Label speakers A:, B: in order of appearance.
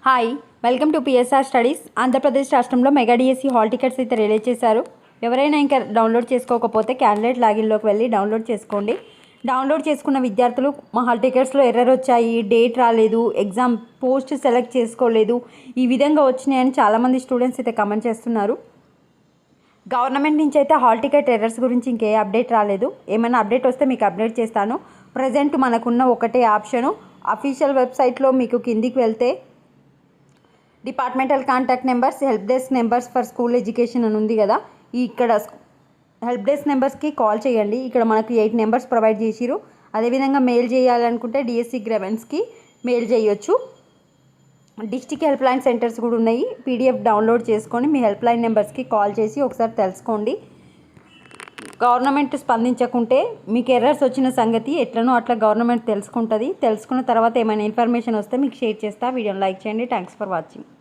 A: Hi, welcome to PSR studies. Andhra Pradesh రాష్ట్రంలో mega DSC hall tickets అయితే release చేశారు. ఎవరైనా ఇంకా డౌన్లోడ్ చేసుకోకపోతే క్యాండిడేట్ లాగిన్లోకి వెళ్ళి డౌన్లోడ్ చేసుకోండి. డౌన్లోడ్ చేసుకున్న విద్యార్థులు మా హాల్ టికెట్స్లో ఎర్రర్ వచ్చాయి, డేట్ రాలేదు, ఎగ్జామ్ పోస్ట్ సెలెక్ట్ చేసుకోలేదు, ఈ విధంగా వచ్చినాయని చాలామంది స్టూడెంట్స్ అయితే కమెంట్ చేస్తున్నారు. గవర్నమెంట్ నుంచి అయితే హాల్ టికెట్ ఎర్రర్స్ గురించి ఇంకే అప్డేట్ రాలేదు. ఏమైనా అప్డేట్ వస్తే మీకు అప్డేట్ చేస్తాను. ప్రజెంట్ మనకున్న ఒకటే ఆప్షను, అఫీషియల్ వెబ్సైట్లో మీకు కిందికి వెళ్తే departmental contact numbers, help desk numbers for school education అని ఉంది కదా. ఇక్కడ హెల్ప్ డెస్క్ నెంబర్స్కి కాల్ చేయండి. ఇక్కడ మనకు 8 నెంబర్స్ ప్రొవైడ్ చేసిరు. అదేవిధంగా మెయిల్ చేయాలనుకుంటే డిఎస్సి గ్రెవెన్స్కి మెయిల్ చేయొచ్చు. డిస్ట్రిక్ట్ హెల్ప్ లైన్ సెంటర్స్ కూడా ఉన్నాయి. పీడిఎఫ్ డౌన్లోడ్ చేసుకొని మీ హెల్ప్ లైన్ నెంబర్స్కి కాల్ చేసి ఒకసారి తెలుసుకోండి. గవర్నమెంట్ స్పందించకుంటే మీకు ఎర్రర్స్ వచ్చిన సంగతి ఎట్లనో అట్లా గవర్నమెంట్ తెలుసుకుంటుంది. తెలుసుకున్న తర్వాత ఏమైనా ఇన్ఫర్మేషన్ వస్తే మీకు షేర్ చేస్తా. వీడియోని లైక్ చేయండి. Thanks for watching.